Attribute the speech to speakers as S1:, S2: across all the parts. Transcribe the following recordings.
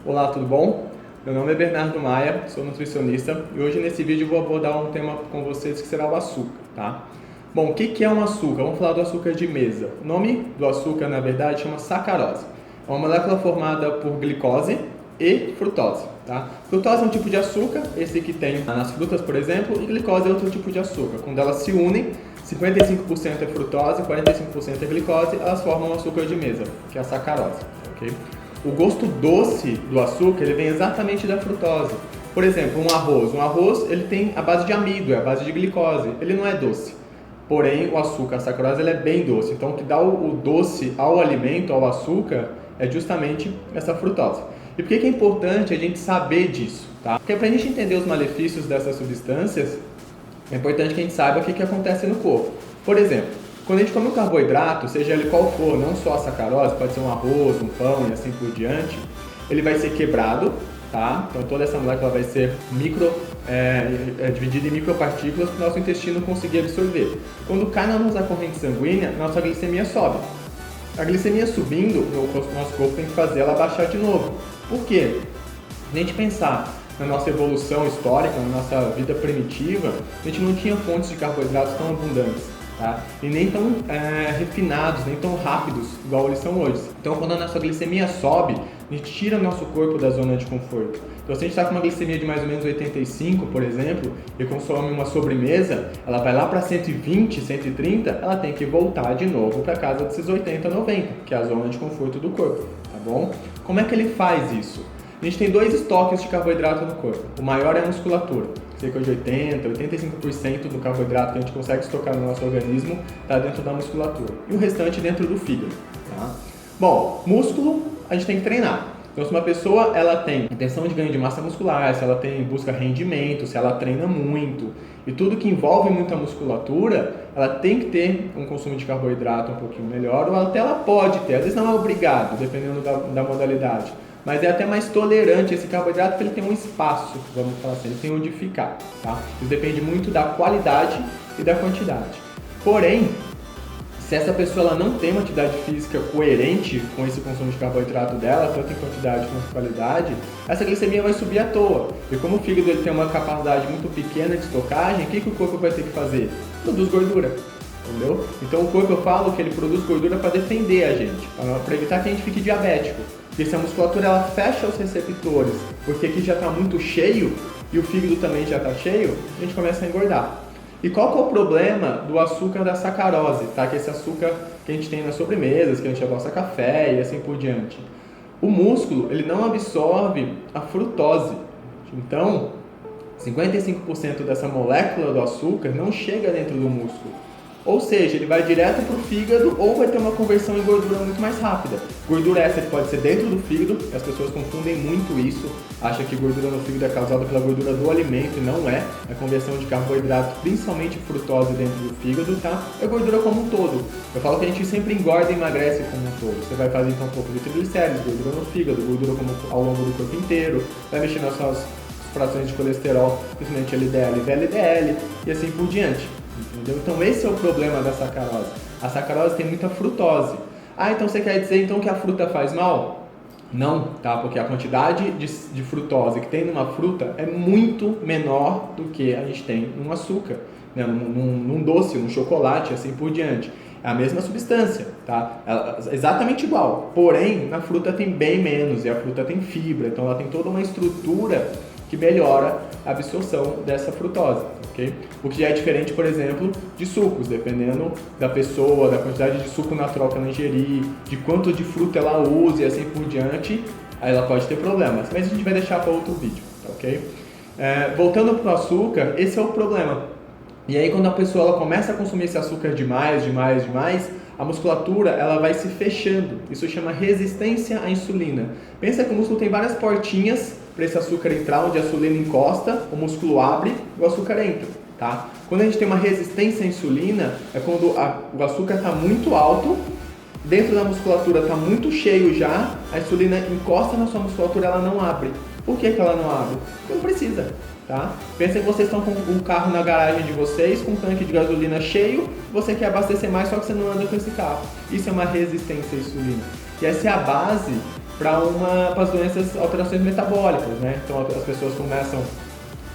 S1: Olá, tudo bom? Meu nome é Bernardo Maia, sou nutricionista e hoje nesse vídeo eu vou abordar um tema com vocês que será o açúcar, tá? Bom, o que é um açúcar? Vamos falar do açúcar de mesa. O nome do açúcar, na verdade, chama sacarose. É uma molécula formada por glicose e frutose, tá? Frutose é um tipo de açúcar, esse que tem nas frutas, por exemplo, e glicose é outro tipo de açúcar. Quando elas se unem, 55% é frutose, 45% é glicose, elas formam o açúcar de mesa, que é a sacarose, ok? O gosto doce do açúcar ele vem exatamente da frutose. Por exemplo, um arroz ele tem a base de amido, é a base de glicose, ele não é doce. Porém, o açúcar, a sacarose, ele é bem doce. Então, o que dá o doce ao alimento, ao açúcar, é justamente essa frutose. E por que é importante a gente saber disso? Tá? Porque para a gente entender os malefícios dessas substâncias, é importante que a gente saiba o que acontece no corpo. Por exemplo, quando a gente come um carboidrato, seja ele qual for, não só a sacarose, pode ser um arroz, um pão e assim por diante, ele vai ser quebrado, tá? Então toda essa molécula vai ser dividida em micropartículas para o nosso intestino conseguir absorver. Quando cai na nossa corrente sanguínea, nossa glicemia sobe. A glicemia subindo, o nosso corpo tem que fazer ela baixar de novo. Por quê? Se a gente pensar na nossa evolução histórica, na nossa vida primitiva, a gente não tinha fontes de carboidratos tão abundantes. Tá? E nem tão refinados, nem tão rápidos, igual eles são hoje. Então, quando a nossa glicemia sobe, a gente tira o nosso corpo da zona de conforto. Então, se a gente está com uma glicemia de mais ou menos 85, por exemplo, e consome uma sobremesa, ela vai lá para 120, 130, ela tem que voltar de novo para casa desses 80, 90, que é a zona de conforto do corpo, tá bom? Como é que ele faz isso? A gente tem dois estoques de carboidrato no corpo. O maior é a musculatura. Cerca de 80, 85% do carboidrato que a gente consegue estocar no nosso organismo está dentro da musculatura. E o restante dentro do fígado. Tá? Bom, músculo a gente tem que treinar. Então, se uma pessoa ela tem intenção de ganho de massa muscular, se ela busca rendimento, se ela treina muito, e tudo que envolve muita musculatura, ela tem que ter um consumo de carboidrato um pouquinho melhor, ou até ela pode ter, às vezes não é obrigado, dependendo da modalidade. Mas é até mais tolerante esse carboidrato porque ele tem um espaço, vamos falar assim, ele tem onde ficar, tá? Isso depende muito da qualidade e da quantidade. Porém, se essa pessoa ela não tem uma atividade física coerente com esse consumo de carboidrato dela, tanto em quantidade quanto em qualidade, essa glicemia vai subir à toa. E como o fígado ele tem uma capacidade muito pequena de estocagem, o que o corpo vai ter que fazer? Produz gordura. Entendeu? Então o corpo, eu falo que ele produz gordura para defender a gente, para evitar que a gente fique diabético. Porque se a musculatura ela fecha os receptores, porque aqui já está muito cheio e o fígado também já está cheio, a gente começa a engordar. E qual que é o problema do açúcar da sacarose, tá? Que é esse açúcar que a gente tem nas sobremesas, que a gente adoça café e assim por diante. O músculo, ele não absorve a frutose. Então, 55% dessa molécula do açúcar não chega dentro do músculo. Ou seja, ele vai direto para o fígado ou vai ter uma conversão em gordura muito mais rápida. Gordura essa que pode ser dentro do fígado, as pessoas confundem muito isso, acham que gordura no fígado é causada pela gordura do alimento e não é. A conversão de carboidrato, principalmente frutose dentro do fígado, tá? É gordura como um todo. Eu falo que a gente sempre engorda e emagrece como um todo. Você vai fazer então um pouco de triglicéridos, gordura no fígado, gordura como ao longo do corpo inteiro, vai mexer nas suas frações de colesterol, principalmente LDL e VLDL e assim por diante. Entendeu? Então esse é o problema da sacarose. A sacarose tem muita frutose. Ah, então você quer dizer então que a fruta faz mal? Não, tá? Porque a quantidade de frutose que tem numa fruta é muito menor do que a gente tem num açúcar, né? num doce, num chocolate, assim por diante. É a mesma substância, tá? Exatamente igual. Porém, na fruta tem bem menos e a fruta tem fibra, então ela tem toda uma estrutura que melhora a absorção dessa frutose, ok? O que já é diferente, por exemplo, de sucos, dependendo da pessoa, da quantidade de suco natural que ela ingerir, de quanto de fruta ela usa e assim por diante, aí ela pode ter problemas. Mas a gente vai deixar para outro vídeo, ok? Voltando para o açúcar, esse é o problema. E aí quando a pessoa ela começa a consumir esse açúcar demais, a musculatura ela vai se fechando. Isso chama resistência à insulina. Pensa que o músculo tem várias portinhas para esse açúcar entrar, onde a insulina encosta, o músculo abre e o açúcar entra, tá? Quando a gente tem uma resistência à insulina, é quando o açúcar está muito alto, dentro da musculatura está muito cheio já, a insulina encosta na sua musculatura, ela não abre. Por que ela não abre? Porque não precisa, tá? Pensa que vocês estão com um carro na garagem de vocês, com um tanque de gasolina cheio, você quer abastecer mais, só que você não anda com esse carro. Isso é uma resistência à insulina. E essa é a base para as doenças, alterações metabólicas, né? Então as pessoas começam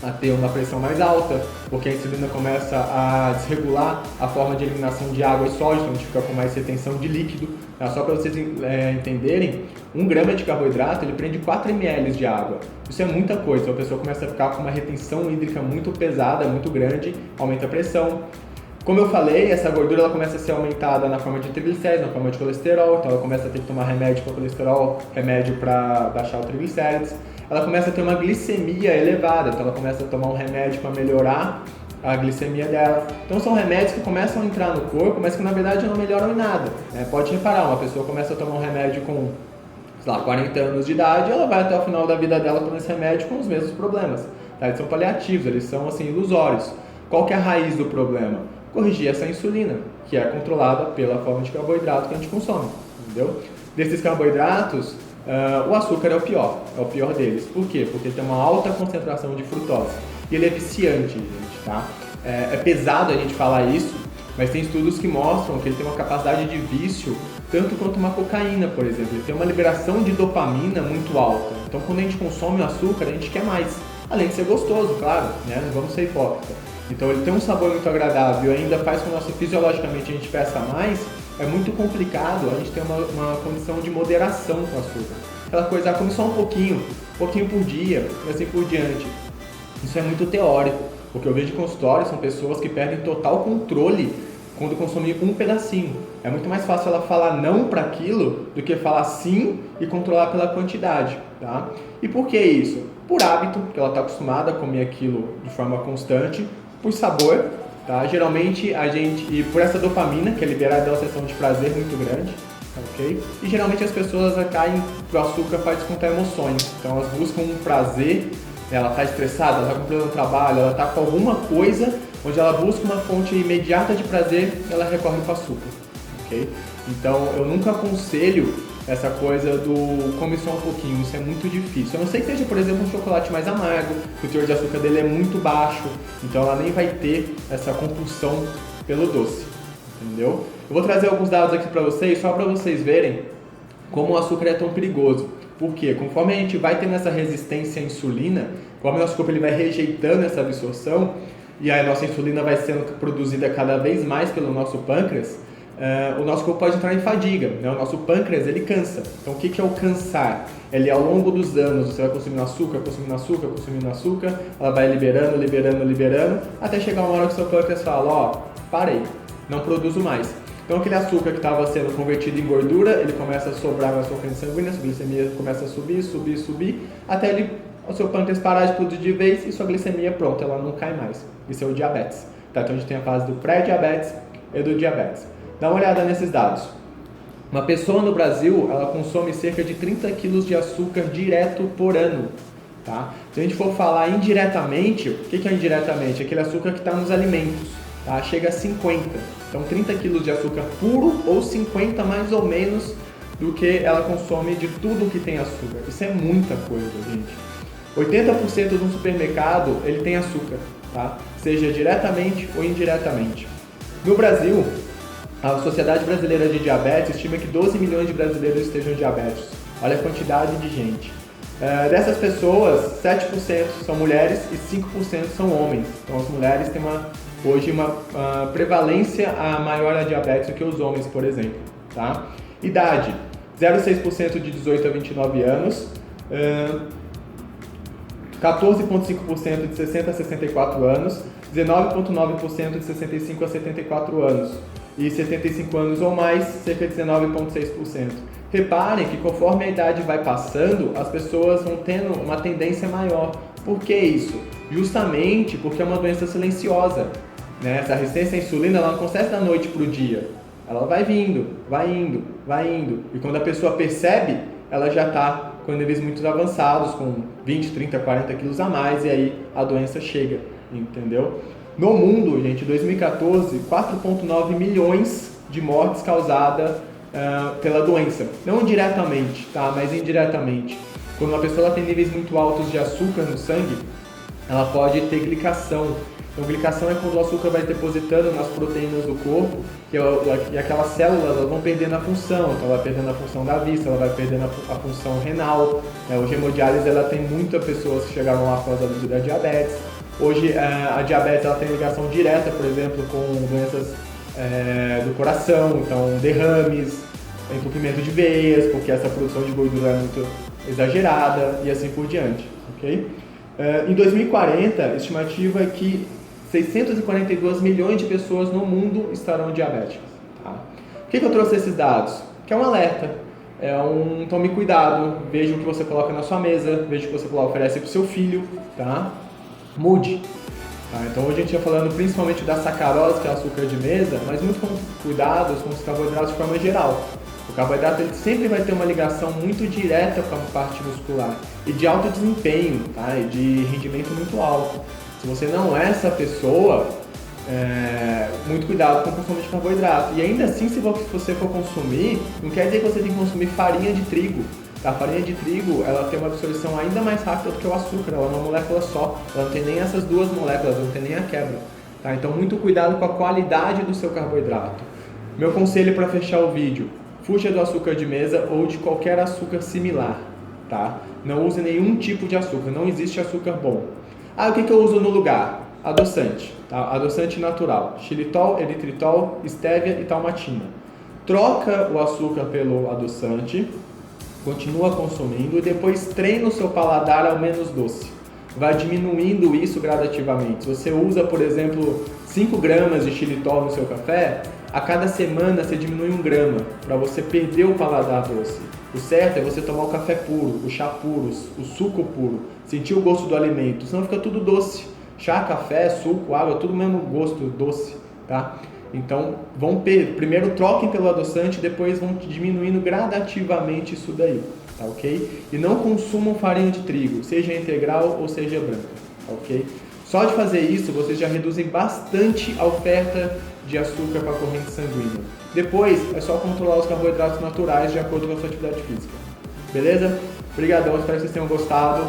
S1: a ter uma pressão mais alta, porque a insulina começa a desregular a forma de eliminação de água e sódio, então a gente fica com mais retenção de líquido. Tá? Só para vocês entenderem, 1 grama de carboidrato ele prende 4 ml de água. Isso é muita coisa, então a pessoa começa a ficar com uma retenção hídrica muito pesada, muito grande, aumenta a pressão. Como eu falei, essa gordura ela começa a ser aumentada na forma de triglicéridos, na forma de colesterol, então ela começa a ter que tomar remédio para colesterol, remédio para baixar o triglicérides. Ela começa a ter uma glicemia elevada, então ela começa a tomar um remédio para melhorar a glicemia dela. Então são remédios que começam a entrar no corpo, mas que na verdade não melhoram em nada. Né? Pode reparar, uma pessoa começa a tomar um remédio com, sei lá, 40 anos de idade, ela vai até o final da vida dela tomando esse remédio com os mesmos problemas. Tá? Eles são paliativos, eles são assim, ilusórios. Qual que é a raiz do problema? Corrigir essa insulina, que é controlada pela forma de carboidrato que a gente consome, entendeu? Desses carboidratos, o açúcar é o pior deles. Por quê? Porque ele tem uma alta concentração de frutose e ele é viciante, gente, tá? É pesado a gente falar isso, mas tem estudos que mostram que ele tem uma capacidade de vício tanto quanto uma cocaína, por exemplo. Ele tem uma liberação de dopamina muito alta. Então, quando a gente consome o açúcar, a gente quer mais. Além de ser gostoso, claro, né? Não vamos ser hipócritas. Então ele tem um sabor muito agradável e ainda faz com que fisiologicamente a gente peça mais, é muito complicado a gente ter uma condição de moderação com o açúcar. Aquela coisa, come só um pouquinho por dia e assim por diante. Isso é muito teórico, porque eu vejo em consultório são pessoas que perdem total controle quando consomem um pedacinho. É muito mais fácil ela falar não para aquilo do que falar sim e controlar pela quantidade, tá? E por que isso? Por hábito, porque ela está acostumada a comer aquilo de forma constante, por sabor, tá? Geralmente e por essa dopamina, que é liberada da sensação de prazer muito grande, ok? E geralmente as pessoas caem pro açúcar para descontar emoções, então elas buscam um prazer, ela está estressada, ela está cumprindo um trabalho, ela está com alguma coisa onde ela busca uma fonte imediata de prazer, ela recorre para o açúcar, ok? Então eu nunca aconselho essa coisa do come só um pouquinho, isso é muito difícil. A não ser que seja, por exemplo, um chocolate mais amargo, que o teor de açúcar dele é muito baixo, então ela nem vai ter essa compulsão pelo doce, entendeu? Eu vou trazer alguns dados aqui para vocês, só para vocês verem como o açúcar é tão perigoso. Por quê? Conforme a gente vai tendo essa resistência à insulina, conforme o nosso corpo ele vai rejeitando essa absorção, e a nossa insulina vai sendo produzida cada vez mais pelo nosso pâncreas, o nosso corpo pode entrar em fadiga, né? O nosso pâncreas ele cansa. Então o que é o cansar? Ele ao longo dos anos você vai consumindo açúcar, ela vai liberando, até chegar uma hora que o seu pâncreas fala, parei, não produzo mais. Então aquele açúcar que estava sendo convertido em gordura, ele começa a sobrar na sua corrente sanguínea, a sua glicemia começa a subir, até o seu pâncreas parar de produzir de vez e sua glicemia pronto, ela não cai mais. Isso é o diabetes. Tá? Então a gente tem a fase do pré-diabetes e do diabetes. Dá uma olhada nesses dados. Uma pessoa no Brasil, ela consome cerca de 30 quilos de açúcar direto por ano. Tá? Se a gente for falar indiretamente, o que é indiretamente? Aquele açúcar que está nos alimentos. Tá? Chega a 50. Então 30 quilos de açúcar puro ou 50 mais ou menos do que ela consome de tudo que tem açúcar. Isso é muita coisa, gente. 80% de um supermercado ele tem açúcar, tá? Seja diretamente ou indiretamente. No Brasil, a Sociedade Brasileira de Diabetes estima que 12 milhões de brasileiros estejam diabéticos. Olha a quantidade de gente. Dessas pessoas, 7% são mulheres e 5% são homens. Então as mulheres têm hoje uma prevalência maior a diabetes do que os homens, por exemplo. Tá? Idade, 0,6% de 18 a 29 anos, 14,5% de 60 a 64 anos, 19,9% de 65 a 74 anos e 75 anos ou mais, cerca de 19,6%. Reparem que conforme a idade vai passando, as pessoas vão tendo uma tendência maior. Por que isso? Justamente porque é uma doença silenciosa. Né? Essa resistência à insulina ela não acontece da noite para o dia. Ela vai vindo. E quando a pessoa percebe, ela já está com níveis muito avançados, com 20, 30, 40 quilos a mais, e aí a doença chega, entendeu? No mundo, gente, em 2014, 4,9 milhões de mortes causadas pela doença. Não diretamente, tá? Mas indiretamente. Quando uma pessoa tem níveis muito altos de açúcar no sangue, ela pode ter glicação. Então, glicação é quando o açúcar vai depositando nas proteínas do corpo e aquelas células elas vão perdendo a função. Então, ela vai perdendo a função da vista, ela vai perdendo a função renal. Hoje, a hemodiálise ela tem muitas pessoas que chegaram lá por causa da diabetes. Hoje, a diabetes ela tem ligação direta, por exemplo, com doenças do coração, então derrames, entupimento de veias, porque essa produção de gordura é muito exagerada e assim por diante. Okay? Em 2040, a estimativa é que 642 milhões de pessoas no mundo estarão diabéticas. Tá? Por que eu trouxe esses dados? Que é um alerta, tome cuidado, veja o que você coloca na sua mesa, veja o que você oferece para o seu filho, tá? Mude. Tá? Então hoje a gente está falando principalmente da sacarose, que é o açúcar de mesa, mas muito com cuidados com os carboidratos de forma geral. O carboidrato ele sempre vai ter uma ligação muito direta com a parte muscular e de alto desempenho, tá? E de rendimento muito alto. Se você não é essa pessoa, muito cuidado com o consumo de carboidrato. E ainda assim, se você for consumir, não quer dizer que você tem que consumir farinha de trigo. Tá? A farinha de trigo ela tem uma absorção ainda mais rápida do que o açúcar, ela é uma molécula só, ela não tem nem essas duas moléculas, não tem nem a quebra. Tá? Então, muito cuidado com a qualidade do seu carboidrato. Meu conselho para fechar o vídeo: fuja do açúcar de mesa ou de qualquer açúcar similar. Tá? Não use nenhum tipo de açúcar, não existe açúcar bom. O que eu uso no lugar? Adoçante, tá? Adoçante natural, xilitol, eritritol, estévia e talmatina. Troca o açúcar pelo adoçante, continua consumindo e depois treina o seu paladar ao menos doce. Vai diminuindo isso gradativamente. Se você usa, por exemplo, 5 gramas de xilitol no seu café, a cada semana você diminui 1 grama para você perder o paladar doce. O certo é você tomar o café puro, o chá puro, o suco puro, sentir o gosto do alimento, senão fica tudo doce. Chá, café, suco, água, tudo mesmo gosto doce, tá? Então, primeiro troquem pelo adoçante, depois vão diminuindo gradativamente isso daí, tá ok? E não consumam farinha de trigo, seja integral ou seja branca, tá ok? Só de fazer isso, vocês já reduzem bastante a oferta de açúcar para a corrente sanguínea. Depois, é só controlar os carboidratos naturais de acordo com a sua atividade física. Beleza? Obrigadão, espero que vocês tenham gostado.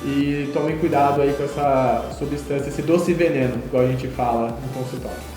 S1: E tomem cuidado aí com essa substância, esse doce veneno, igual a gente fala no consultório.